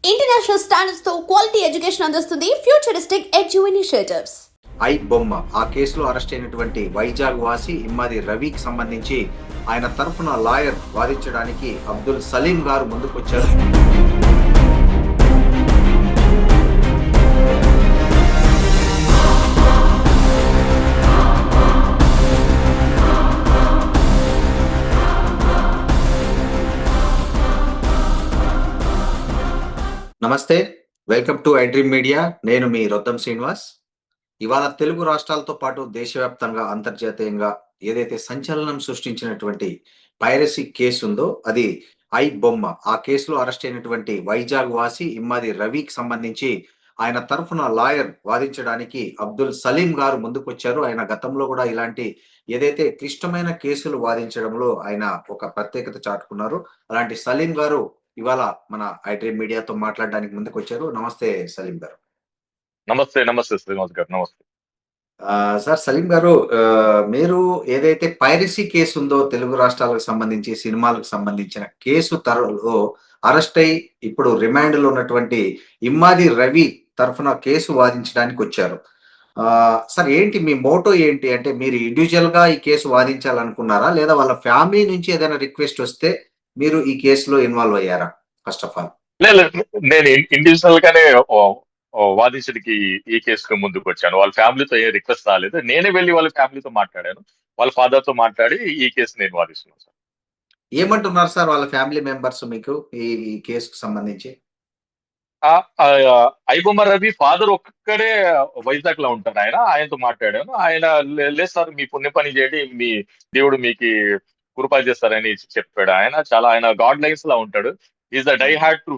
International standards తో quality education అందిస్తుంది futuristic edu initiatives. I బొమ్మ ఆ కేసులో అరెస్ట్ అయినటువంటి వైజాగ్ వాసి ఇమ్మాది రవికి సంబంధించి ఆయన తరఫున లాయర్ వాదించడానికి అబ్దుల్ సలీం గారు ముందుకొచ్చారు. నమస్తే, welcome to I dream media. నేను మీ రొద్దం శ్రీనివాస్. ఇవాళ తెలుగు రాష్ట్రాలతో పాటు దేశవ్యాప్తంగా అంతర్జాతీయంగా ఏదైతే సంచలనం సృష్టించినటువంటి పైరసీ కేసు ఉందో అది ఐ బొమ్మ. ఆ కేసులో అరెస్ట్ అయినటువంటి వైజాగ్ వాసి ఇమ్మాది రవికి సంబంధించి ఆయన తరఫున లాయర్ వాదించడానికి అబ్దుల్ సలీం గారు ముందుకొచ్చారు. ఆయన గతంలో కూడా ఇలాంటి ఏదైతే క్లిష్టమైన కేసులు వాదించడంలో ఆయన ఒక ప్రత్యేకత చాటుకున్నారు. అలాంటి సలీం గారు ఇవాళ మన ఐ డ్రీమ్ మీడియాతో మాట్లాడడానికి ముందుకొచ్చారు. నమస్తే సలీం గారు. నమస్తే నమస్తే శ్రీనివాస్ గారు, నమస్తే. సార్ సలీం గారు, మీరు ఏదైతే పైరసీ కేసు ఉందో తెలుగు రాష్ట్రాలకు సంబంధించి సినిమాలకు సంబంధించిన కేసు తరలో అరెస్ట్ అయి ఇప్పుడు రిమాండ్ లో ఉన్నటువంటి ఇమ్మాది రవి తరఫున కేసు వాదించడానికి వచ్చారు. సార్ ఏంటి మీ మోటో ఏంటి? అంటే మీరు ఇండివిజువల్ గా ఈ కేసు వాదించాలనుకున్నారా, లేదా వాళ్ళ ఫ్యామిలీ నుంచి ఏదైనా రిక్వెస్ట్ వస్తే మీరు ఈ కేసులో ఇన్వాల్వ్ అయ్యారా? ఫస్ట్ ఆఫ్ ఆల్ లేదు, నేను ఇండివిజువల్ గానే వాదించడానికి ఈ కేసుకు ముందుకు వచ్చాను. వాళ్ళ ఫ్యామిలీతో ఏ రిక్వెస్ట్ రాలేదు. నేనే వెళ్ళి వాళ్ళ ఫ్యామిలీతో మాట్లాడాను. వాళ్ళ ఫాదర్ తో మాట్లాడి ఈ కేసు నేను వాదిస్తున్నాను సార్. ఏమంటున్నారు సార్ వాళ్ళ ఫ్యామిలీ మెంబర్స్ మీకు ఈ కేసుకు సంబంధించి? ఐబొమ్మ రవి ఫాదర్ ఒక్కడే వైజాగ్ లో ఉంటాడు. ఆయనతో మాట్లాడాను. ఆయన లేదు సార్, మీ పుణ్య పని చేయండి, మీ దేవుడు మీకు కృపా చేస్తారని చెప్పాడు. ఆయన గాడ్ లైన్స్ లా ఉంటాడు. Is the die hard to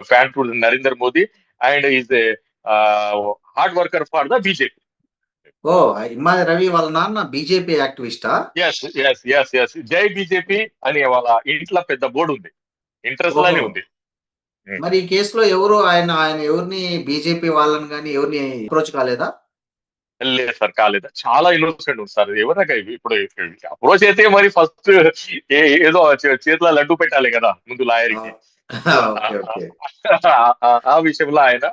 fan to Narendra Modi and is a hard worker for the BJP. ఓ, ఇమ్మాది రవి వాళ్ళ నాన్న బీజేపీ యాక్టివిస్టా? ఎస్ ఎస్ ఎస్ ఎస్ జై బీజేపీ అని వాళ్ళ ఇంట్లో పెద్ద బోర్డు ఉంది, ఇంట్రెస్ట్ లోనే ఉంది. మరి ఈ కేసులో ఎవరు ఆయన ఆయన ఎవరిని బీజేపీ వాళ్ళని కానీ ఎవరిని అప్రోచ్ కాలేదా? లేదు సార్, కాలేదు. చాలా ఇన్నోసెంట్ ఉంది సార్. ఎవరైనా ఇప్పుడు అప్రోచ్ అయితే మరి ఫస్ట్ ఏదో చేతిలో లడ్డు పెట్టాలి కదా ముందు లాయర్కి. Okay, okay. ఆ విషయంలో ఆయన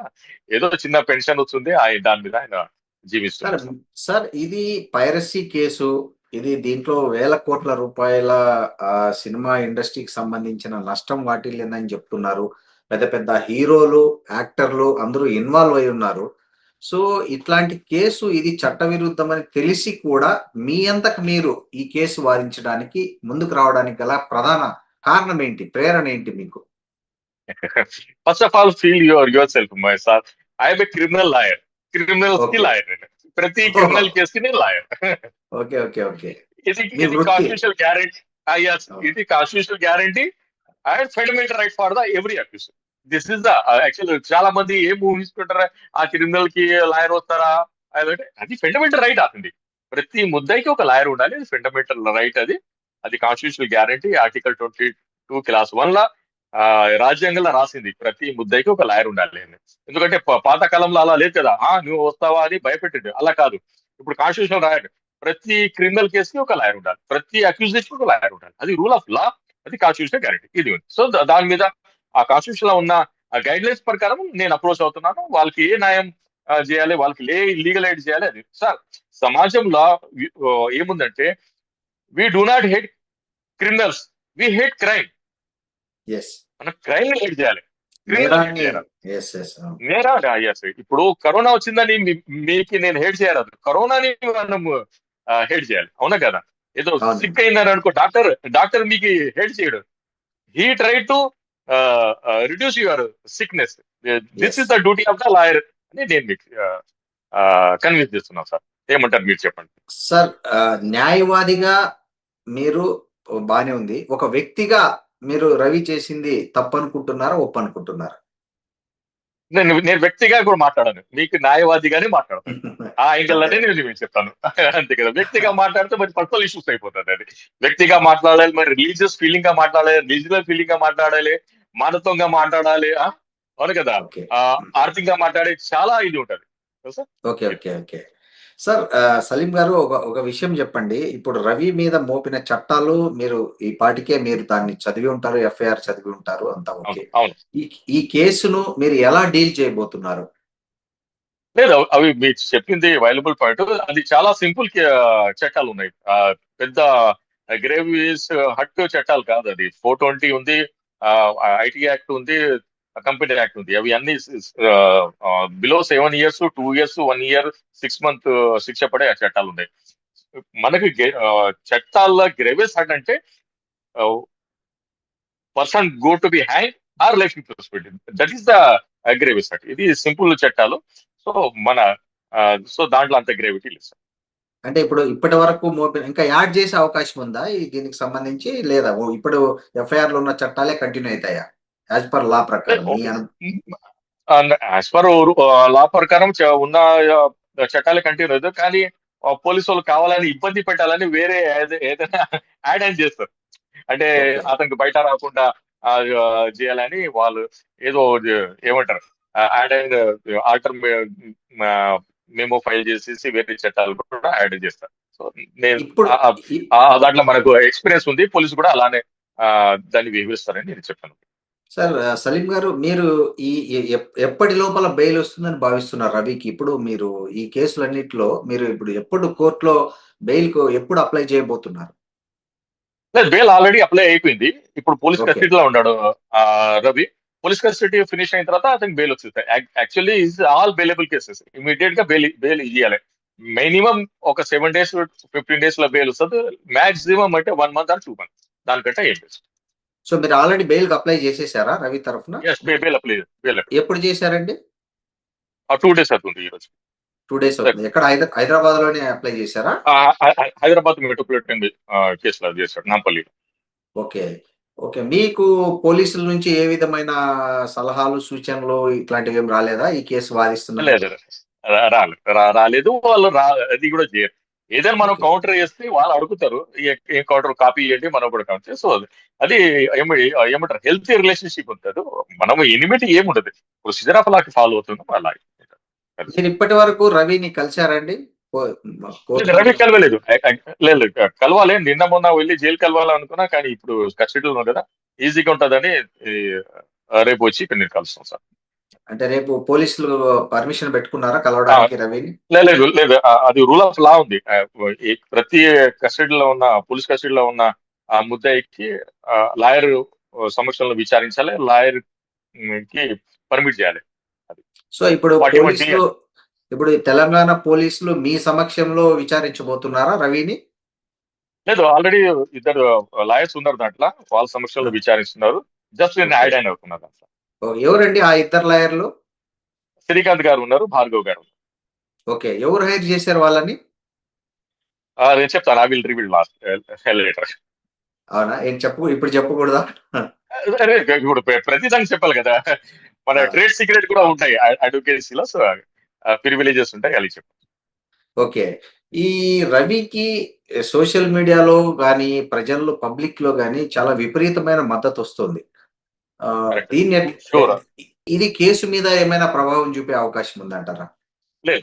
ఏదో చిన్న పెన్షన్ వస్తుంది, దాని మీద ఆయన జీవిస్తున్నారు. సార్ ఇది పైరసీ కేసు. ఇది దీంట్లో వేల కోట్ల రూపాయల సినిమా ఇండస్ట్రీకి సంబంధించిన నష్టం వాటిల్లిందని చెప్తున్నారు. పెద్ద పెద్ద హీరోలు, యాక్టర్లు అందరూ ఇన్వాల్వ్ అయి ఉన్నారు. సో ఇట్లాంటి కేసు ఇది చట్టవిరుద్ధమని తెలిసి కూడా మీ అంతకు మీరు ఈ కేసు వాదించడానికి ముందుకు రావడానికి గల ప్రధాన కారణం ఏంటి? ప్రేరణ ఏంటి మీకు? First of all feel your self my sir. I'm a criminal lawyer. Criminals కి లాయర్. ప్రతి క్రిమినల్ కేసు కి నేను లాయర్. Okay, okay, okay. ఇది కాన్స్టిట్యూషనల్ గ్యారంటీ. ఇది constitutional guarantee and fundamental right for the every accused. This is the actual. చాలా మంది ఏం ఊహించుకుంటారా, ఆ క్రిమినల్ కి లాయర్ వస్తారా అదంటే అది ఫండమెంటల్ రైట్ అవుతుంది. ప్రతి ముద్దాయికి ఒక లాయర్ ఉండాలి. అది ఫండమెంటల్ రైట్. అది కాన్స్టిట్యూషనల్ గ్యారంటీ. ఆర్టికల్ 22 క్లాస్ 1 లా రాజ్యాంగంలో రాసింది ప్రతి ముద్దాయికి ఒక లాయర్ ఉండాలి అని. ఎందుకంటే పాతకాలంలో అలా లేదు కదా, నువ్వు వస్తావా అని భయపెట్టింది. అలా కాదు, ఇప్పుడు కాన్స్టిట్యూషన్ రాయడు. ప్రతి క్రిమినల్ కేసుకి ఒక లాయర్ ఉండాలి, ప్రతి అక్యూజేషన్ ఒక లాయర్ ఉండాలి. అది రూల్ ఆఫ్ లా, అది కాన్స్టిట్యూషన్ గ్యారంటీ. ఇది ఉంది. సో దాని మీద ఆ కాన్స్టిట్యూషన్ లో ఉన్న గైడ్ లైన్స్ ప్రకారం నేను అప్రోచ్ అవుతున్నాను. వాళ్ళకి ఏ న్యాయం చేయాలి, వాళ్ళకి ఏ లీగల్ ఎయిడ్ చేయాలి అది. సార్ సమాజంలో ఏముందంటే, we do not hate criminals, we hate crime. మనం క్రైమ్ ని హేట్ చేయాలి. ఇప్పుడు కరోనా వచ్చిందని మీకు నేను హేట్ చేయరాదు, కరోనాని మనం హేట్ చేయాలి. అవునా కదా? ఏదో సిక్ అయిందని అనుకో, డాక్టర్ మీకు హేట్ చేయడు. He try to reduce your sickness. This is the duty of the lawyer అని నేను మీకు కన్విన్స్ చేస్తున్నాను సార్. ఏమంటారు మీరు చెప్పండి సార్. న్యాయవాదిగా మీరు బానే ఉంది. ఒక వ్యక్తిగా మీరు రవి చేసింది తప్పనుకుంటున్నారా, ఒప్పనుకుంటున్నారా? నేను వ్యక్తిగా కూడా మాట్లాడాను, మీకు న్యాయవాదిగానే మాట్లాడతాను. ఆ యాంగిల్లోనే నేను చెప్తాను. అంతే కదా, వ్యక్తిగా మాట్లాడితే మరి పర్సనల్ ఇష్యూస్ అయిపోతుంది. అది వ్యక్తిగా మాట్లాడాలి, మరి రిలీజియస్ ఫీలింగ్ గా మాట్లాడాలి, రిలీజియస్ ఫీలింగ్ గా మాట్లాడాలి, మానవత్వంగా మాట్లాడాలి. అవును కదా, ఆర్థికంగా మాట్లాడే చాలా ఇది ఉంటది. Okay, okay, okay. Sir Salim గారు ఒక విషయం చెప్పండి. ఇప్పుడు రవి మీద మోపిన చట్టాలు మీరు ఈ పాటికే మీరు దాన్ని చదివి ఉంటారు. ఎఫ్ఐఆర్ చదివి ఉంటారు. అంతా అవును, ఓకే. అవును. ఈ ఈ కేసును మీరు ఎలా డీల్ చేయబోతున్నారు? లేదు, అవి మీరు చెప్పింది వైలబుల్ పాయింట్. అది చాలా సింపుల్ చట్టాలు ఉన్నాయి. పెద్ద గ్రేవియస్ హట్ చట్టాలు కాదు. అది 420 ఉంది, ఐటీ యాక్ట్ ఉంది, కంపెనీ యాక్ట్ ఉంది. అవి అన్ని below 7 years, 2 years, 1 year, 6 month శిక్ష పడే చట్టాలు ఉన్నాయి. మనకి చట్టాల గ్రేవియస్ హట్ అంటే person go to be hang or life imprisonment. That is the grievous hurt. ఇది సింపుల్ చట్టాలు. సో మన సో దాంట్లో అంత గ్రేవిటీ లేదు సార్. అంటే ఇప్పుడు ఇప్పటి వరకు మోపిన ఇంకా యాడ్ చేసే అవకాశం ఉందా దీనికి సంబంధించి? లేదా ఇప్పుడు ఎఫ్ఐఆర్‌లో ఉన్న చట్టాలే కంటిన్యూ అయితాయా? యాజ్ పర్ లా ప్రకారం మీ యాజ్ పర్ లా ప్రకారం ఉన్న చట్టాలే కంటిన్యూ అవుతుంది. కానీ పోలీసు వాళ్ళు కావాలని ఇబ్బంది పెట్టాలని వేరే ఏదైనా యాడ్ ఆన్ చేస్తారు. అంటే ఓకే. అతనికి బయట రాకుండా చేయాలని వాళ్ళు ఏదో ఏమంటారు, add and alter memo file చేసేసి వేరే చట్టాలు కూడా యాడ్ చేస్తారు. సో నేను ఇప్పుడు ఇ దాంట్లో మనకు ఎక్స్పీరియన్స్ ఉంది. పోలీసు కూడా అలానే దాన్ని వివరిస్తారని నేను చెప్పాను. సార్ సలీం గారు మీరు ఈ ఎప్పటి లోపల బెయిల్ వస్తుందని భావిస్తున్నారు రవికి? ఇప్పుడు మీరు ఈ కేసులన్నిట్లో మీరు ఇప్పుడు ఎప్పుడు కోర్ట్‌లో బెయిల్‌కు ఎప్పుడు అప్లై చేయబోతున్నారు? లేదు, బెయిల్ ఆల్రెడీ అప్లై అయిపోయింది. ఇప్పుడు పోలీస్ ఓకే. కస్టడీలో ఉన్నాడు రవి. పోలీస్ కస్టడీ ఫినిష్ అయిన తర్వాత అతనికి బెయిల్ వచ్చేస్తాయి. Actually is all bailable cases. Immediate గా బెయిల్ ఇవ్వాలి. మినిమం ఒక 7 days, 15 days లో బెయిల్ వస్తుంది. మాక్సిమం అంటే 1 month ఆర్ 2 months. దానికంటే ఏం లేదు. సో మీరు ఆల్రెడీ బెయిల్‌కి అప్లై చేసేసారా రవి తరఫున? బెయిల్ అప్లై ఎప్పుడు చేశారండి? 2 days అవుతుంది ఈ రోజు. 2 డేస్ అవుతుంది. ఎక్కడ హైదరాబాద్‌లోనే అప్లై చేశారా? హైదరాబాద్ మెట్రోపాలిటన్ కేసులో చేశాడు, నాంపల్లి. ఓకే. ఓకే. మీకు పోలీసుల నుంచి ఏ విధమైన సలహాలు, సూచనలు ఇట్లాంటివేమి రాలేదా? ఈ కేసు వాదిస్తున్నందుకు? లేదు, రాలేదు. వాళ్ళు అది కూడా చేయరు. ఏదైనా మనం ఓకే. కౌంటర్ చేస్తే వాళ్ళు అడుగుతారు, ఏ కౌంటర్ కాపీ ఇవ్వండి, మనం కూడా కౌంటర్. సో అది ఏమంటారు, హెల్తీ రిలేషన్షిప్ ఉంటుంది. మనం ఎనిమిటీ ఏముండదు. ప్రొసీజర్ ఆఫ్ లాకి ఫాలో అవుతున్నాం అలా. మీరు ఇప్పటి వరకు రవిని కలిసారండి? కో కోర్టు రవి నుంచి కలవలేదు. లేదు, కలవాలి. నిన్న మొన్న వెళ్ళి జైలు కలవాలనుకున్నా, కానీ ఇప్పుడు కస్టడీలో ఉన్నాం కదా, ఈజీగా ఉంటుందని ఈ, రేపు వచ్చి ఇక్కడ నేను కలుస్తాం సార్. అంటే రేపు పోలీసులు పర్మిషన్ పెట్టుకున్నారా కలవడానికి రవిని? లేదు, లేదు, అది రూల్ ఆఫ్ లా ఉంది. ప్రతి కస్టడీలో ఉన్న పోలీస్ కస్టడీలో ఉన్న ఆ ముద్దాయికి లాయర్ సమక్షంలో విచారించాలి. లాయర్ కి పర్మిట్ చేయాలి. అది సో ఇప్పుడు 41D. పోలీసులు ఇప్పుడు ఈ తెలంగాణ పోలీసులు మీ సమక్షంలో విచారించబోతున్నారా రవిని? లేదు, ఆల్రెడీ ఇద్దరు లాయర్స్ ఉన్నారు దాంట్లో. వాళ్ళ సమక్షంలో విచారిస్తున్నారు. జస్ట్ నేను ఓకే. యాడ్ అయిన అవుతున్నాను దాంట్లో. ఎవరండి ఆ ఇద్దరు లాయర్లు? శ్రీకాంత్ గారు ఉన్నారు, భార్గవ్ గారు ఉన్నారు. ఓకే. ఎవరు హైర్ చేశారు వాళ్ళని? నేను చెప్తాను. I will reveal last later. అవునా? ఇప్పుడు చెప్పకూడదా? అరే, ఇప్పుడు ప్రతి దానికి చెప్పాలి కదా. మన ఆ! ట్రేడ్ సీక్రెట్ కూడా ఉంటాయి అడ్వకేసీలో. సో ప్రివిలేజెస్ ఉంటాయి, అది చెప్పు. ఓకే. ఈ రవికి సోషల్ మీడియాలో గాని, ప్రజల్లో పబ్లిక్‌లో గాని చాలా విపరీతమైన మద్దతొస్తుంది. కరెక్ట్. దీన్ని షూర్. ఇది కేసు మీద ఏమైనా ప్రభావం చూపే అవకాశం ఉందంటారా? లేదు,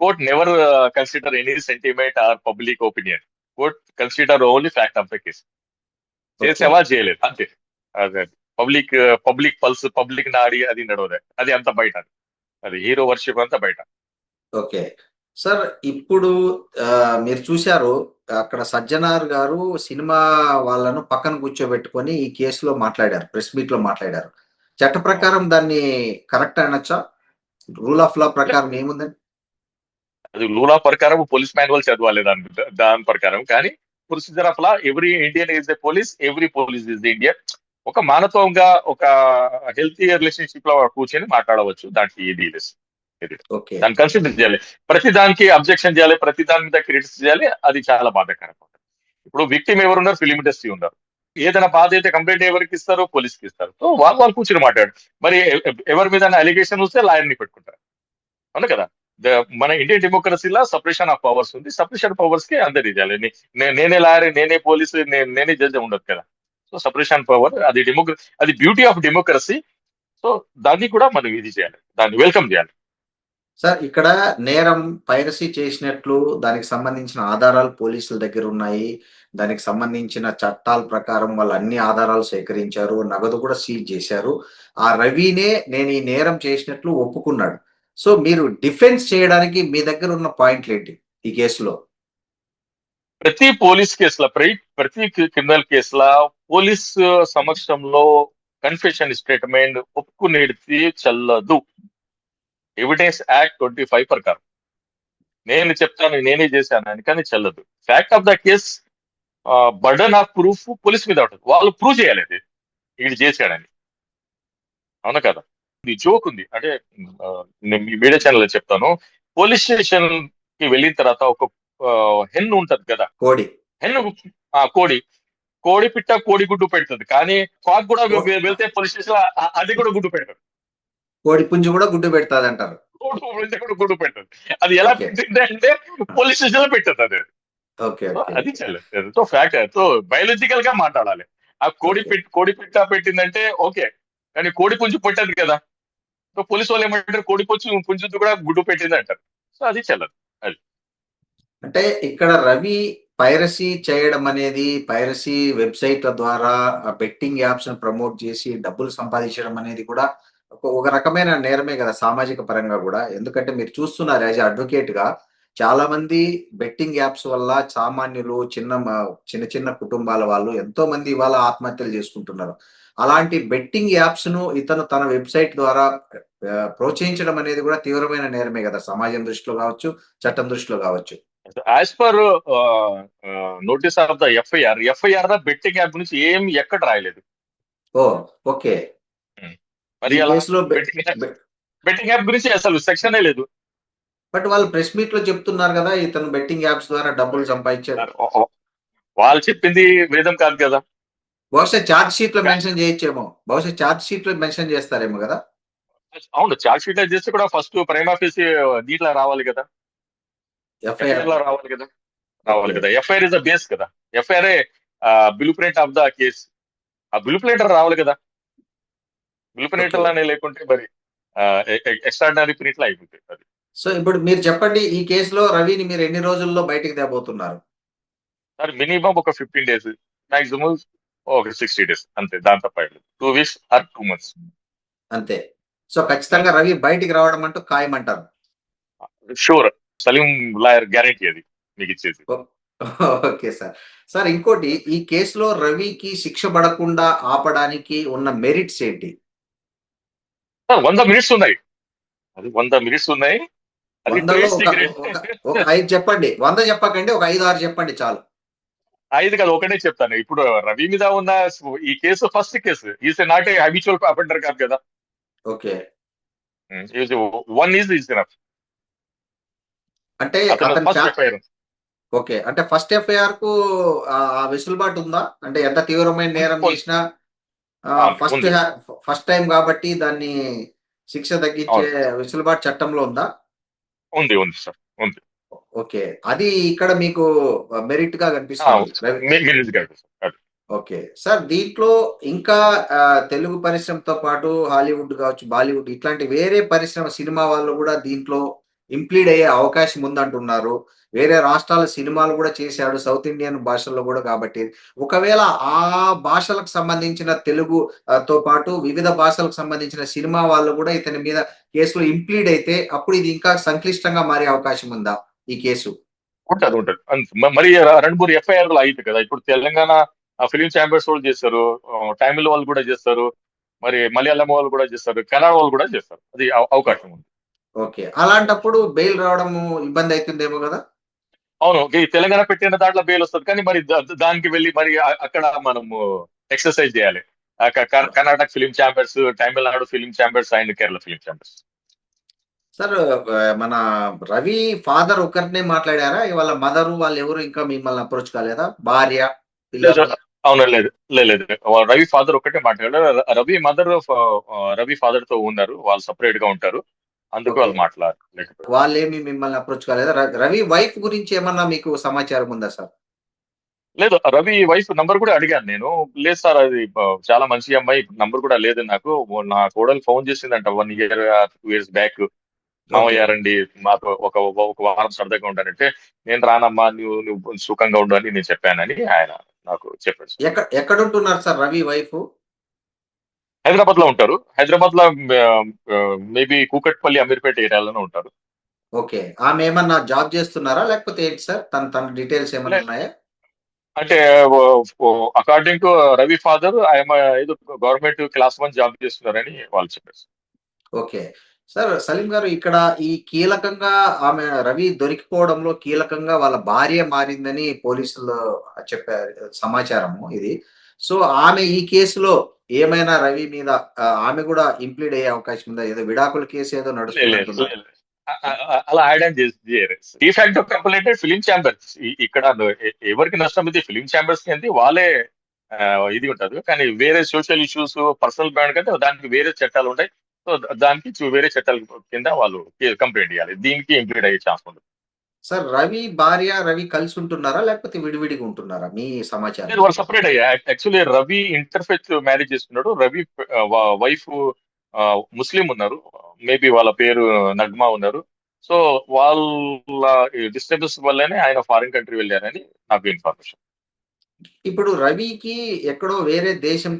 court never consider any sentiment or public opinion. Court consider only fact of the case. Okay. చేసావా చేయలేదు అంతే. అదే పబ్లిక్ పబ్లిక్ పల్స్, పబ్లిక్ నాడి అది నడవదే. అది అంత బయట. అది హీరో వర్షిప్ అంతా బయట. ఓకే. సార్ ఇప్పుడు మీరు చూసారు అక్కడ సజ్జనార్ గారు సినిమా వాళ్ళను పక్కన కూర్చోబెట్టుకొని ఈ కేసులో మాట్లాడారు. ప్రెస్ మీట్‌లో మాట్లాడారు. చట్ట ప్రకారం దాన్ని కరెక్ట్ అనొచ్చా? రూల్ ఆఫ్ లా ప్రకారం ఏముందండి? అది రూల్ ఆఫ్ ప్రకారం పోలీస్ మాన్యువల్ చదవాలి దాని ప్రకారం. కానీ procedure of law, every Indian is a police, every police is Indian. ఒక మానవత్వంగా, ఒక హెల్తీ రిలేషన్షిప్ లో కూర్చొని మాట్లాడవచ్చు. దానికి ఏది లేదు. ఓకే. దాన్ని కన్సిడర్ చేయాలి. ప్రతి దానికి అబ్జెక్షన్ చేయాలి, ప్రతి దాని మీద క్రిటిక్స్ చేయాలి. అది చాలా బాధాకరం. ఇప్పుడు విక్టిమ్ ఎవరున్నారు? ఫిలిం ఇండస్ట్రీ ఉన్నారు. ఏదైనా బాధ అయితే కంప్లైంట్ ఎవరికి ఇస్తారు? పోలీస్కి ఇస్తారు. సో వాళ్ళు కూర్చొని మాట్లాడు. మరి ఎవరి మీద అలిగేషన్ వస్తే లాయర్ ని పెట్టుకుంటారు. అవును కదా. మన ఇండియన్ డెమోక్రసీలో సపరేషన్ ఆఫ్ పవర్స్ ఉంది. సపరేషన్ పవర్స్ కి అందరు ఇవ్వాలి. నేనే లాయర్, నేనే పోలీసు, నేనే జడ్జి ఉండదు కదా. సో సపరేషన్ పవర్, అది బ్యూటీ ఆఫ్ డెమోక్రసీ. సో దాన్ని కూడా మనం ఇది చేయాలి, దాన్ని వెల్కమ్ చేయాలి. సార్ ఇక్కడ నేరం పైరసీ చేసినట్లు దానికి సంబంధించిన ఆధారాలు పోలీసుల దగ్గర ఉన్నాయి. దానికి సంబంధించిన చట్టాల ప్రకారం వాళ్ళు అన్ని ఆధారాలు సేకరించారు. నగదు కూడా సీజ్ చేశారు. ఆ రవినే నేను ఈ నేరం చేసినట్లు ఒప్పుకున్నాడు. సో, మీరు డిఫెన్స్ చేయడానికి మీ దగ్గర ఉన్న పాయింట్లేంటి ఈ కేసులో? ప్రతి పోలీస్ కేసులో ప్రతి క్రిమినల్ కేసులో పోలీస్ సమక్షంలో కన్ఫెషన్ స్టేట్మెంట్ ఒప్పుకునేది చెల్లదు. ఎవిడెన్స్ యాక్ట్ 25 ప్రకారం నేను చెప్తాను నేనే చేశాను అని కానీ చెల్లదు. Fact of the case burden of proof police మీద ఉంటుంది. వాళ్ళు ప్రూవ్ చేయాలి అది ఇది చేశాడని. అవునా కదా? ఇది జోక్ ఉంది అంటే నేను మీ మీడియా ఛానల్ చెప్తాను. పోలీస్ స్టేషన్ కి వెళ్ళిన తర్వాత ఒక హెన్ ఉంటది కదా, కోడి. హెన్ కోడి కోడి పిట్ట కోడి గుడ్డు పెడుతుంది. కానీ కాక్ కూడా వెళ్తే పోలీస్ స్టేషన్ అది కూడా గుడ్డు పెడతారు. కోడి పుంజు కూడా గుడ్డు పెడతాదంటారు. వెళ్తే కూడా గుడ్డు పెడుతుంది. అది ఎలా ఓకే. పెట్టింది అంటే పోలీస్ స్టేషన్ లో పెట్టదు అది. ఓకే. So okay. అది చెల్లదు. సో ఫ్యాక్ట్ సో బయాలజికల్ గా మాట్లాడాలి. ఆ ఓకే. కోడి పిట్ట పెట్టిందంటే ఓకే, కానీ కోడి పుంజు పెట్టదు కదా. సో పోలీసు వాళ్ళు ఏమంటారు, కోడి పుంజు కూడా గుడ్డు పెట్టింది అంటారు. సో అది చెల్లదు. అది అంటే ఇక్కడ రవి పైరసీ చేయడం అనేది పైరసీ వెబ్‌సైట్‌ల ద్వారా బెట్టింగ్ యాప్స్‌ని ప్రమోట్ చేసి డబ్బులు సంపాదించడం అనేది కూడా ఒక రకమైన నేరమే గదా! సామాజిక పరంగా గూడా. ఎందుకంటే మీరు చూస్తున్నారు యాస్ ఎ అడ్వొకేట్‌గా చాలామంది బెట్టింగ్ యాప్స్ వల్ల సామాన్యులు చిన్న చిన్న కుటుంబాల వాళ్ళు ఎంతోమంది ఇవాళ ఆత్మహత్యలు చేసుకుంటున్నారు. అలాంటి బెట్టింగ్ యాప్స్‌ను ఇతను తన వెబ్‌సైట్ ద్వారా ప్రోత్సహించడం అనేది కూడా తీవ్రమైన నేరమే గదా! సమాజం దృష్టిలో గావచ్చు, చట్టం దృష్టిలో గావచ్చు. As per notice of the FIR betting app గురించి ఏం ఎక్కడ రాయలేదు. ఓహ్! ఓకే. మరి ఈ అలా కేస్‌లో బె బెట్టింగ్ యాప్ గురించి అసలు సెక్షనే లేదు. బట్ వాళ్ళు ప్రెస్ మీట్‌లో చెప్తున్నారు గదా! ఇతను బెట్టింగ్ యాప్స్ ద్వారా డబ్బులు సంపాదించాడు. వాళ్ళు చెప్పింది వేదం కాదు కదా. బహుశా చార్జ్ షీట్‌లో మెన్షన్ చేయొచ్చేమో. బహుశా చార్జ్ షీట్‌లో మెన్షన్ చేస్తారేమో గదా! అవును, చార్జ్ షీట్ చేస్తే కూడా ఫస్ట్ ప్రైమ్ ఆఫీస్ దీంట్లో రావాలి కదా, ఎఫ్ఐఆర్ లో ఎఫ్ఐఆర్. రావాలి కదా. Okay. FIR is the base కదా. FIR blueprint of the case. ఆ బ్లూ ప్రింట్ రావాలి కదా. Blueprint okay. లానే లేకుంటే మరి ఎక్స్ట్రాడినరీ ప్రింట్ లో అయిపోతుంది అది. సో, ఇప్పుడు మీరు చెప్పండి ఈ కేస్‌లో రవిని మీరు ఎన్ని రోజుల్లో బయటికి తేబోతున్నారు? సార్ మినిమం ఒక 15 days, మాక్సిమం ఒక 60 days అంతే. దాని తప్ప 2 weeks ఆర్ 2 months. అంతే. సో, ఖచ్చితంగా రవి బయటికి రావడం అంటూ ఖాయమంటారు. షూర్. సలీం లాయర్ గ్యారెంటీ అది మీకు ఇచ్చేది. ఓ ఓకే సార్. సార్ ఇంకోటి ఈ కేస్‌లో రవికి శిక్ష పడకుండా ఆపడానికి ఉన్న మెరిట్స్ ఏంటి? సార్ 100 minutes ఉన్నాయి. అది 100 minutes ఉన్నాయి. అది 100లో ట్రేడ్ ఒక సీక్రెట్. ఒక ఒక 5 చెప్పండి. 100 చెప్పకండి. ఒక 5, 6 చెప్పండి చాలు. 5 కాదు, ఒకటే చెప్తాను. ఇప్పుడు రవి మీద ఉన్న ఈ case first case. Is not a habitual offender కాదు కదా. ఓకే. One is enough. అంటే అతను అతని ఫస్ట్ ఎఫ్ఐఆర్. ఓకే. అంటే ఫస్ట్ ఎఫ్ఐఆర్‌కు ఆ వెసులుబాటు ఉందా? అంటే ఎంత తీవ్రమైన నేరం చేసినా ఫస్ట్ ఉంది. ఫస్ట్ టైమ్ కాబట్టి దాన్ని శిక్ష తగ్గించే అవును, వెసులుబాటు చట్టంలో ఉందా? ఉంది సార్, ఉంది. ఓకే. అది ఇక్కడ మీకు మెరిట్‌గా కనిపిస్తుంది. మీరు కాదు సార్. ఓకే. సార్ దీంట్లో ఇంకా తెలుగు పరిశ్రమతో పాటు హాలీవుడ్ కావచ్చు, బాలీవుడ్ ఇట్లాంటి వేరే పరిశ్రమ సినిమా వాళ్ళు గూడా దీంట్లో ఇంప్లీడ్ అయ్యే అవకాశం ఉందంటున్నారు. వేరే రాష్ట్రాల సినిమాలు గూడా చేశాడు. సౌత్ ఇండియన్ భాషల్లో గూడా కాబట్టి, ఒకవేళ ఆ భాషలకు సంబంధించిన తెలుగు తో పాటు వివిధ భాషలకు సంబంధించిన సినిమా వాళ్ళు గూడా ఇతని మీద కేసులో ఇంప్లీడ్ అయితే అప్పుడు ఇది ఇంకా సంక్లిష్టంగా మారే అవకాశం ఉందా ఈ కేసు? ఉంటది. మరి 2, 3 ఎఫ్ఐఆర్లు అయితే కదా. ఇప్పుడు తెలంగాణ ఫిలిం ఛాంబర్స్ వాళ్ళు చేస్తారు, తమిళ వాళ్ళు కూడా చేస్తారు, మరి మలయాళం వాళ్ళు కూడా చేస్తారు, కన్నడ వాళ్ళు కూడా చేస్తారు. అది అవకాశం ఉంది. ఓకే. అలాంటప్పుడు బెయిల్ రావడము ఇబ్బందయితుందేమో గదా! అవును, ఈ తెలంగాణ పెట్టిన దాంట్లో బెయిల్ వస్తుంది. కానీ మరి దానికి వెళ్ళి మరి అక్కడ మనము ఎక్సర్సైజ్ చేయాలి. Karnataka film chambers, Tamil Nadu film chambers and Kerala film chambers. Sir మన రవి ఫాదర్ ఒక్కరినే మాట్లాడారా? వాళ్ళ మదరు వాళ్ళెవరు ఇంకా మిమ్మల్ని అప్రోచ్ కాలేదా? భార్య, లేదు. పిల్లలు? అవును, లేదు. లేదు. రవి ఫాదర్ ఒక్కటే మాట్లాడారు. రవి ఫాదర్ తో ఉన్నారు. వాళ్ళు సెపరేట్ గా ఉంటారు. అందుకు ఓకే. వాళ్ళు మాట్లాడలేకపోయారు. వాళ్ళేమి మిమ్మల్ని అప్రోచ్ కాలేదా? రవి వైఫ్ గురించి ఏమన్నా మీకు సమాచారం ఉందా సార్? లేదు, రవి వైఫ్ నంబర్ కూడా అడిగాను నేను. లేదు సార్, అది చాలా మంచి అమ్మాయి, నంబర్ కూడా లేదు నాకు. నా కోడలు ఫోన్ చేసిందంట 1 year 2 years బ్యాక్. మామయ్య రండి మాతో ఒక వారం సరదాగా ఉంటానంటే, నేను రానమ్మా నువ్వు సుఖంగా ఉండు అని నేను చెప్పానని ఆయన నాకు చెప్పాడు సార్. ఎక్కడుంటున్నారు సార్ రవి వైఫ్? హైదరాబాద్ లో ఉంటారు. హైదరాబాద్ లో మేబీ కూకట్పల్లి అమీర్పేట ఏరియాలోనే ఉంటారు. ఓకే. ఆమె ఏమన్నా జాబ్ చేస్తున్నారా? లేకపోతే ఏంటి సార్? తన డీటెయిల్స్ ఏమన్నా లే- ఉన్నాయా? అంటే అకార్డింగ్ టు రవి ఫాదర్ ఆయన ఏదో గవర్నమెంట్ క్లాస్ 1 జాబ్ చేస్తున్నారని వాళ్ళు చెప్పారు సార్. ఓకే. సార్ సలీం గారు, ఇక్కడ ఈ కీలకంగా ఆమె రవి దొరికిపోవడంలో కీలకంగా వాళ్ళ భార్య మారిందని పోలీసులు చెప్పారు సమాచారము ఇది. సో, ఆమె ఈ కేసులో ఏమైనా రవి మీద ఆమె కూడా ఇంప్లీడ్ అయ్యే అవకాశం ఉందా? ఏదో విడాకుల కేసు ఏదో లేదు లేదు నడుస్తుందంటున్నారు. లేదు. అలా యాడ్ చేయరు. De facto complaint film chambers. ఇక్కడ ఎవరికి నష్టం ఇది ఫిలిం ఛాంబర్స్ కి అంది వాళ్ళే ఇది ఉంటుంది. కానీ వేరే సోషల్ ఇష్యూస్ పర్సనల్ బ్యాండ్ కంటే దానికి వేరే చట్టాలు ఉంటాయి. సో దానికి వేరే చట్టాల కింద వాళ్ళు కంప్లైంట్ చేయాలి. దీనికి ఇంప్లీడ్ అయ్యే ఛాన్స్ ఉంటుంది. సార్ రవి కలిసి ఉంటున్నారా? లేకపోతే విడివిడిగా ఉంటున్నారా మీ సమాచారం? లేదు, వాళ్ళు సపరేట్ అయ్యా. యాక్చువల్లీ రవి ఇంటర్ఫేస్ మ్యారేజ్ చేసుకున్నాడు. రవి వైఫ్ ముస్లిం ఉన్నారు. మేబీ వాళ్ళ పేరు నగ్మా ఉన్నారు. సో వాళ్ళ డిస్టర్బెన్స్ వల్లనే ఆయన ఫారిన్ కంట్రీ వెళ్ళారని నాకు ఇన్ఫర్మేషన్. ఇప్పుడు రవికి ఎక్కడో వేరే దేశం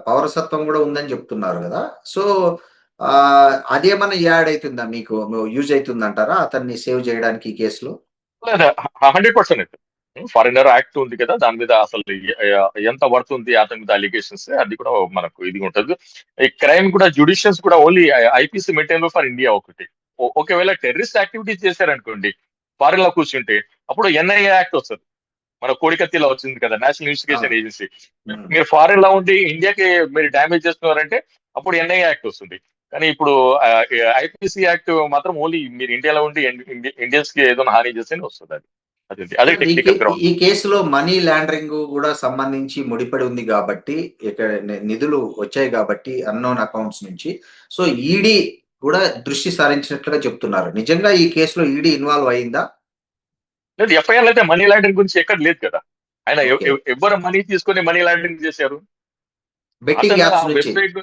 పౌరసత్వం గూడా ఉందని జెప్తున్నారు గదా! సో, అదేమన్నా యాడ్ అయితుందా మీకు? యూజ్ అయితుందంటారా అతన్ని సేవ్ జేయడానికి ఈ కేస్‌లో? లేదా 100% అయితే ఫారినర్ యాక్ట్ ఉంది కదా, దాని మీద అసలు ఎంత పడుతుంది అతని మీద అలిగేషన్స్ అది కూడా మనకు ఇది ఉంటుంది. ఈ క్రైమ్ కూడా జ్యుడిషియల్స్ కూడా only IPC maintain for India ఒకటి. ఒకవేళ టెర్రరిస్ట్ యాక్టివిటీస్ చేశారనుకోండి ఫారిన్ లో కూర్చుంటే అప్పుడు ఎన్ఐఏ యాక్ట్ వస్తుంది. మన కోడికత్తిలో వచ్చింది కదా, నేషనల్ ఇన్వెస్టిగేషన్ ఏజెన్సీ. హ్మ్. మీరు ఫారిన్ లో ఉండి ఇండియాకి మీరు డ్యామేజ్ చేస్తున్నారంటే అప్పుడు ఎన్ఐఏ యాక్ట్ వస్తుంది. కానీ ఇప్పుడు ఐపీసీ యాక్ట్ మాత్రం ఓన్లీ మీరు ఇండియాలో ఉండి ఇండియన్స్ కి ఏదైనా హాని చేస్తేనే వస్తుంది. అదే సార్ టెక్నికల్ గ్రౌండ్. ఈ కేసులో మనీ లాండరింగ్ గూడా సంబంధించి ముడిపడి ఉంది గాబట్టి, ఇక్కడ నిధులు వచ్చాయి గాబట్టి అన్నోన్ అకౌంట్స్ నుంచి. సో, ఈడీ గూడా దృష్టి సారించినట్లుగా చెప్తున్నారు. నిజంగా ఈ కేసులో ఈడీ ఇన్వాల్వ్ అయిందా? లేదు, ఎఫ్ఐఆర్ అయితే మనీ లాండరింగ్ గురించి ఎక్కడ లేదు కదా. ఆయన ఓకే. ఎవరు మనీ తీసుకొని మనీ లాండరింగ్ చేశారు? బెట్టింగ్ అతను ఆ యాప్స్ నుంచి. వెబ్సైట్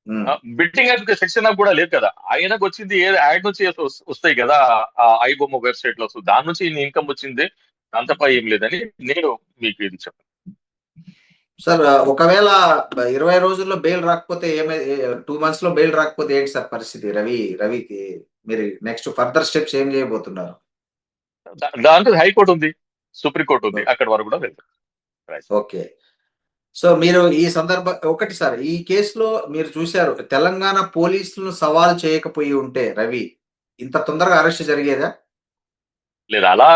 హ్మ్. బిట్టింగ్ యాప్ సెక్షన్ ఆఫ్ కూడా లేదు కదా. ఆయనకు వచ్చింది ఏ యాడ్ నుంచి వస్తాయి కదా, ఆ ఐబొమ్మ వెబ్సైట్ లో. సో దాని నుంచి ఇన్కమ్ వచ్చింది, అంత తప్ప ఏం లేదని నేను మీకు ఇది చెప్పాను. సార్ ఒకవేళ 20 రోజుల్లో బెయిల్ రాకపోతే 2 మంత్స్‌లో బెయిల్ రాకపోతే ఏంటి సార్ పరిస్థితి? రవికి మీరు నెక్స్ట్ ఫర్దర్ స్టెప్స్ ఏం చేయబోతున్నారు? దాంట్లో హైకోర్టు ఉంది, సుప్రీం కోర్టు ఉంది, ఓకే. అక్కడ వరకు కూడా వెళ్తారు. ఓకే. సో, మీరు ఈ ఒకటి సార్, ఈ కేసులో మీరు చూసారు తెలంగాణ పోలీసులను సవాల్ చేయకపోయి ఉంటే రవి ఇంత తొందరగా అరెస్ట్ జరిగేదా? లేదా అలా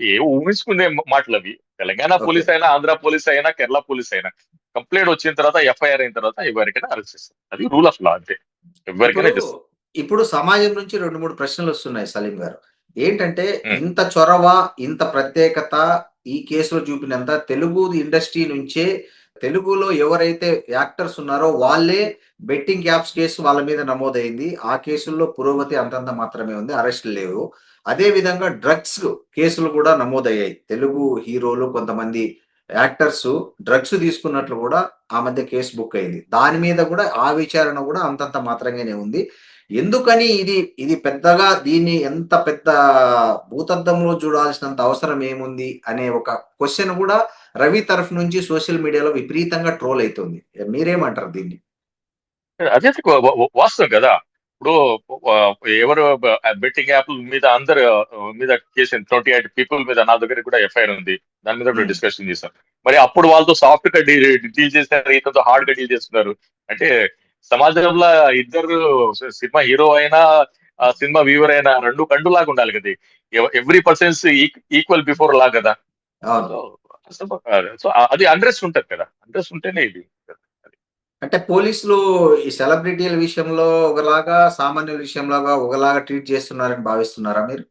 ఏ ఊహించుకునే మాటలు అవి. తెలంగాణ ఓకే. పోలీస్ అయినా, ఆంధ్ర పోలీస్ అయినా, కేరళ పోలీస్ అయినా కంప్లైంట్ వచ్చిన తర్వాత ఎఫ్ఐఆర్ అయిన తర్వాత ఎవరికైనా అరెస్ట్ చేస్తారు. అది రూల్ ఆఫ్ లా అంతే, ఎవరికైనా ఇప్పుడు చేస్తారు. ఇప్పుడు సమాజం నుంచి 2, 3 ప్రశ్నలొస్తున్నాయి సలీం గారు. ఏంటంటే ఉమ్. ఇంత చొరవ, ఇంత ప్రత్యేకత ఈ కేసులో చూపినంత తెలుగు ఇండస్ట్రీ నుంచే తెలుగులో ఎవరైతే యాక్టర్స్ ఉన్నారో వాళ్ళే బెట్టింగ్ యాప్స్ కేసు వాళ్ళ మీద నమోదైంది. ఆ కేసుల్లో పురోగతి అంతంత మాత్రమే ఉంది. అరెస్ట్‌లు లేవు. అదే విధంగా డ్రగ్స్ కేసులు కూడా నమోదయ్యాయి. తెలుగు హీరోలు కొంతమంది యాక్టర్స్ డ్రగ్స్ తీసుకున్నట్లు కూడా ఆ మధ్య కేసు బుక్ అయింది. దాని మీద కూడా ఆ విచారణ కూడా అంతంత మాత్రంగానే ఉంది. ఎందుకని ఇది పెద్దగా దీన్ని ఎంత పెద్ద భూతద్దంలో చూడాల్సినంత అవసరం ఏముంది అనే ఒక క్వెషన్ కూడా రవి తరఫు నుంచి సోషల్ మీడియాలో విపరీతంగా ట్రోల్ అయితుంది. మీరేమంటారు దీన్ని? అదే వాస్తవం కదా. ఇప్పుడు ఆ, ఎవరు బెట్టింగ్ యాప్ మీద అందరు మీద కేసు 28 పీపుల్ మీద నా దగ్గర కూడా ఎఫ్ఐఆర్ ఉంది. దాని మీద కూడా హ్మ్. డిస్కషన్ చేశాం. మరి అప్పుడు వాళ్ళతో సాఫ్ట్ గా డీల్ చేస్తారు, ఇతరులతో హార్డ్ గా డీల్ చేస్తున్నారు. అంటే సమాజంలో ఇద్దరు సినిమా హీరో అయినా సినిమా వ్యూవర్ అయినా రెండు కండు లాగా ఉండాలి కదా. Every persons equal before law కదా. అవును. సో సో అది అండ్రెస్ట్ ఉంటది కదా, అండ్రెస్ట్ ఉంటేనే ఇది. అంటే పోలీసులు ఈ సెలబ్రిటీల విషయంలో ఒకలాగా, సామాన్యుల విషయంలోగా ఒకలాగా ట్రీట్ చేస్తున్నారని భావిస్తున్నారా మీరు?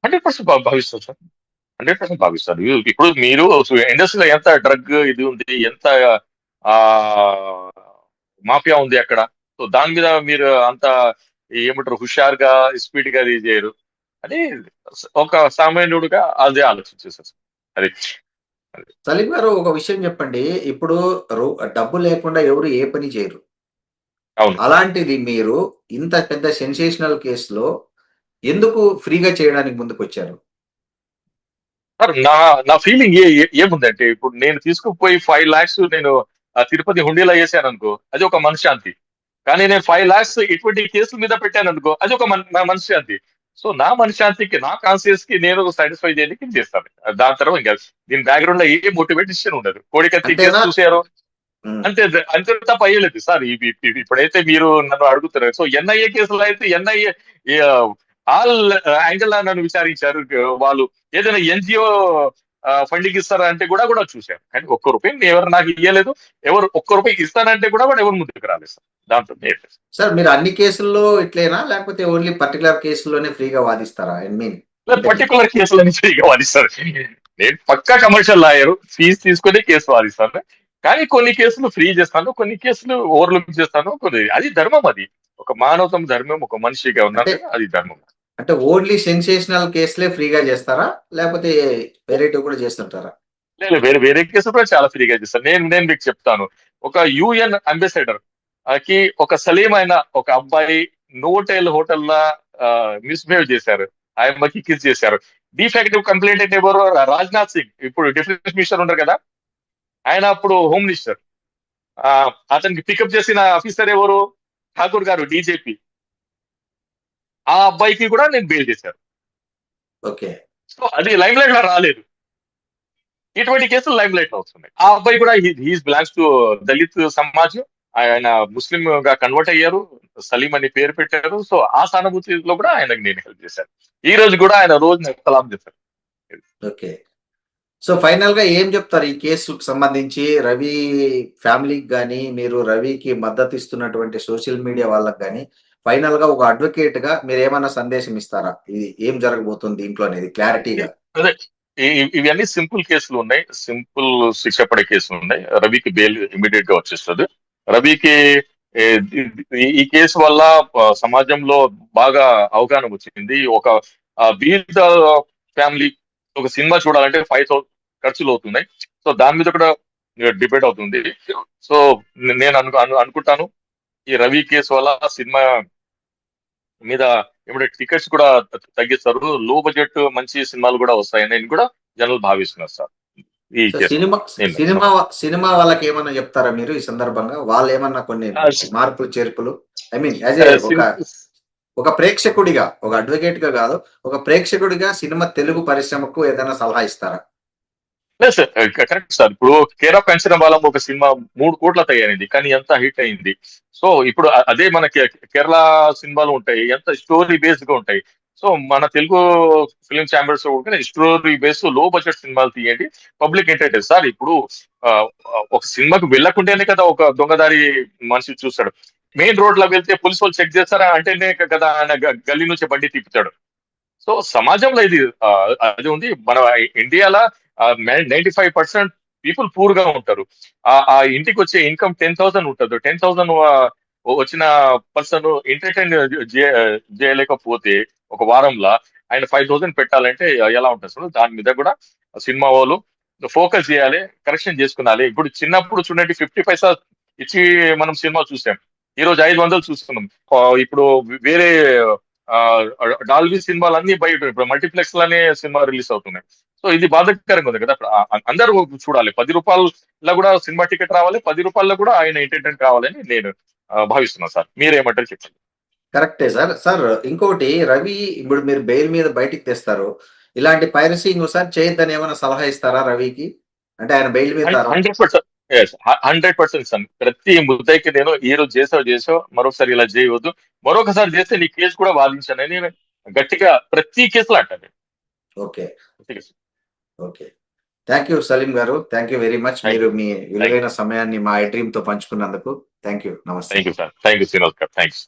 100% భావిస్తారు సార్, 100% భావిస్తారు. ఇప్పుడు మీరు ఇండస్ట్రీలో ఎంత డ్రగ్ ఇది ఉంది, ఎంత ఆ మాఫియా ఉంది అక్కడ. సో దాని మీద మీరు అంత ఏమంటారు హుషారుగా స్పీడ్ గా ఇది చేయరు అని ఒక సామాన్యుడుగా అదే ఆలోచించేసారు సార్. అది అది. సలీం గారు, ఒక విషయం చెప్పండి. ఇప్పుడు డబ్బు లేకుండా ఎవరు ఏ పని చేయరు. అవును అలాంటిది మీరు ఇంత పెద్ద సెన్సేషనల్ కేసులో ఎందుకు ఫ్రీగా చేయడానికి ముందుకొచ్చారు? సార్ నా ఫీలింగ్ ఏముందంటే ఇప్పుడు నేను తీసుకుపోయి 5 lakhs నేను తిరుపతి హుండీలో వేసాను అనుకో, అది ఒక మనశ్శాంతి. కానీ నేను 5 lakhs ఇటువంటి కేసుల మీద పెట్టాను అనుకో, అది ఒక మనశ్శాంతి. సో నా మనశ్శాంతికి, నా కాన్షియస్ కి నేను సాటిస్ఫై చేయడానికి ఇది చేస్తాను. దాని తర్వాత ఇంకా దీని బ్యాక్గ్రౌండ్ లో ఏ మోటివేషన్ ఉండదు. కోడికత్తి కేసు అంతేనా? చూసారు, హ్మ్. అంతే అంతే తప్ప అయ్యలేదు సార్. ఇప్పుడైతే మీరు నన్ను అడుగుతున్నారు, సో ఎన్ఐఏ కేసులో అయితే ఎన్ఐఏ ఆల్ యాంగిల్ నన్ను విచారించారు. వాళ్ళు ఏదైనా ఎన్జిఓ ఫండింగ్ ఇస్తారా అంటే కూడా చూశారు, కానీ ఒక్క రూపాయి ఎవరు నాకు ఇయ్యలేదు. ఎవరు ఒక్క రూపాయి ఇస్తానంటే కూడా ఎవరు ముందుకు రాలేదు సార్. దాంతో సార్ మీరు అన్ని కేసుల్లో ఇట్లేనా? లేకపోతే ఓన్లీ పర్టిక్యులర్ కేసుల్లోనే ఫ్రీగా వాదిస్తారా? ఐ మీన్ అంటే పర్టికులర్ కేసులని ఫ్రీగా వాదిస్తారు. నేను పక్కా కమర్షియల్ లాయర్, ఫీజు తీసుకుని కేసు వాదిస్తాను. కానీ కొన్ని కేసులు ఫ్రీ చేస్తాను, కొన్ని కేసులు ఓవర్లుక్ చేస్తాను. అది ధర్మం. అది ఒక మానవతం ధర్మం. ఒక మనిషిగా అంటే ఉన్నాను, అది ధర్మం. అంటే ఓన్లీ సెన్సేషనల్ కేసులే ఫ్రీగా చేస్తారా? లేకపోతే వేరేటివి కూడా చేస్తుంటారా? లేదు, వేరే వేరే కేసులు కూడా చాలా ఫ్రీగా చేస్తాను. నేను నేను మీకు చెప్తాను. ఒక యుఎన్ అంబాసిడర్ కి ఒక సలీం అయిన ఒక అబ్బాయి నోటెల్ హోటల్ మిస్బిహేవ్ చేశారు, ఆయమ్మకి కిస్ చేశారు. డిఫెక్టివ్ కంప్లైంట్ అంటే ఎవరు? రాజ్నాథ్ సింగ్, ఇప్పుడు డిఫెన్స్ మినిస్టర్ ఉన్నారు కదా, ఆయన అప్పుడు హోమ్ మినిస్టర్. ఆ అతనికి పికప్ చేసిన ఆఫీసర్ ఎవరు? ఠాకూర్ గారు, డీజేపీ. ఆ అబ్బాయికి కూడా నేను బెయిల్ చేశాను. ఓకే. సో అది లైమ్ లైట్ లో రాలేదు. ఇటువంటి కేసులు లైమ్ లైట్ లో వస్తున్నాయి. ఆ అబ్బాయి కూడా he's belongs to Dalit Samaj. ఆయన ముస్లిం గా కన్వర్ట్ అయ్యారు, సలీం అని పేరు పెట్టారు. సో ఆ సానుభూతిలో కూడా ఆయనకు నేను హెల్ప్ చేశాను. ఈ రోజు కూడా ఆయన రోజు నాకు సలాం చేశారు. ఓకే. సో ఫైనల్‌గా ఏం చెప్తారు ఈ కేసుకు సంబంధించి? రవి ఫ్యామిలీకి గాని, మీరు రవికి మద్దతు ఇస్తున్నటువంటి సోషల్ మీడియా వాళ్ళకి గాని, ఫైనల్‌గా ఒక అడ్వొకేట్‌గా మీరేమన్నా సందేశం ఇస్తారా? ఇది ఏం జరగబోతుంది దీంట్లో అనేది క్లారిటీగా? అదే ఇవన్నీ సింపుల్ కేసులు ఉన్నాయి, సింపుల్ శిక్ష పడే కేసులు ఉన్నాయి. రవికి బెయిల్ ఇమీడియట్ గా వచ్చేస్తుంది. రవికి ఏ, ఈ కేసు వల్ల సమాజంలో బాగా అవగాహన వచ్చింది. ఒక బీద ఫ్యామిలీ ఒక సినిమా చూడాలంటే 5,000 ఖర్చులు అవుతున్నాయి. సో దాని మీద కూడా డిబేట్ అవుతుంది. సో నేను అనుకుంటాను, ఈ రవి కేసు వల్ల సినిమా మీద ఏమంటే టికెట్స్ కూడా తగ్గిస్తారు, లో బడ్జెట్ మంచి సినిమాలు కూడా వస్తాయని నేను కూడా జనాలు భావిస్తున్నారు సార్. ఈ సో కేసు సినిమా నేను సినిమా సినిమా వాళ్ళకేమన్నా చెప్తారా మీరు ఈ సందర్భంగా? వాళ్ళేమన్నా కొన్ని మార్పులు, చేర్పులు ఐ మీన్ యాజ్ ఏ ఒక ప్రేక్షకుడిగా, ఒక అడ్వొకేట్‌గా గాదు, ఒక ప్రేక్షకుడిగా సినిమా తెలుగు పరిశ్రమకు ఏదైనా సలహా ఇస్తారా? లేదు సార్, కరెక్ట్ సార్. ఇప్పుడు కేర్ ఆఫ్ కంచరపాలెం ఒక సినిమా 3 కోట్ల తయారైంది, కానీ ఎంత హిట్ అయింది. సో ఇప్పుడు అదే మన కేరళ సినిమాలు ఉంటాయి, ఎంత స్టోరీ బేస్డ్ గా ఉంటాయి. సో మన తెలుగు ఫిలిం ఛాంబర్స్ కూడా స్టోరీ బేస్ లో బడ్జెట్ సినిమాలు తీయండి, పబ్లిక్ ఎంటర్టైన్ సార్. ఇప్పుడు ఆ, ఒక సినిమాకు వెళ్ళకుంటేనే కదా ఒక దొంగదారి మనిషి చూస్తాడు. మెయిన్ రోడ్ లో వెళ్తే పోలీసు వాళ్ళు చెక్ చేస్తారా అంటేనే కదా ఆయన గల్లీ నుంచి బండి తిప్పుతాడు. సో సమాజంలో ఇది అది ఉంది. మన ఇండియాలో 95% పీపుల్ పూర్ గా ఉంటారు. ఆ ఇంటికి వచ్చే ఇన్కమ్ 10,000 ఉంటుంది. 10,000 వచ్చిన పర్సన్ ఎంటర్టైన్ చేయలేకపోతే ఒక వారంలో ఆయన 5,000 పెట్టాలంటే ఎలా ఉంటుంది సార్? దాని మీద కూడా సినిమా వాళ్ళు ఫోకస్ చేయాలి, కరెక్షన్ చేసుకున్నాలి. ఇప్పుడు చిన్నప్పుడు చూడండి 50 పైసా ఇచ్చి మనం సినిమా చూసాం, ఈ రోజు 500 చూస్తున్నాం. ఇప్పుడు వేరే డాల్బీ సినిమాలు అన్ని బయట, ఇప్పుడు మల్టీప్లెక్స్ లోనే సినిమా రిలీజ్ అవుతున్నాయి. సో ఇది బాధాకరంగా ఉంది కదా. అందరూ చూడాలి, 10 రూపాయల్లో కూడా సినిమా టికెట్ రావాలి, 10 రూపాయల్లో కూడా ఆయన ఎంటర్టైన్ కావాలని నేను భావిస్తున్నాను సార్. మీరేమంటారు చెప్పండి. కరెక్టే సార్. సార్ ఇంకొకటి రవి ఇప్పుడు మీరు బెయిల్ మీద బయటికి తెస్తారు. ఇలాంటి పైరసీ ఇంకోసారి చేయొద్దని ఏమైనా సలహా ఇస్తారా రవికి? అంటే ఆయన బెయిల్ మీద 100%, 100% సార్. ప్రతి ముద్దాయికి నేను ఈ రోజు చేసావు మరొకసారి ఇలా చేయవద్దు, మరొకసారి చేస్తే నీ కేసు కూడా వాదించానని నేను గట్టిగా ప్రతి కేసులో అంటాను. ఓకే. ప్రతి case. Okay. Thank you Salim గారు. Thank you very much. Thank మీరు యూ, మీ విలువైన సమయాన్ని మా ఐ డ్రీమ్‌తో పంచుకున్నందుకు. Thank you. నమస్తే. Thank you sir. Thank you Srinivas గారు. థ్యాంక్స్.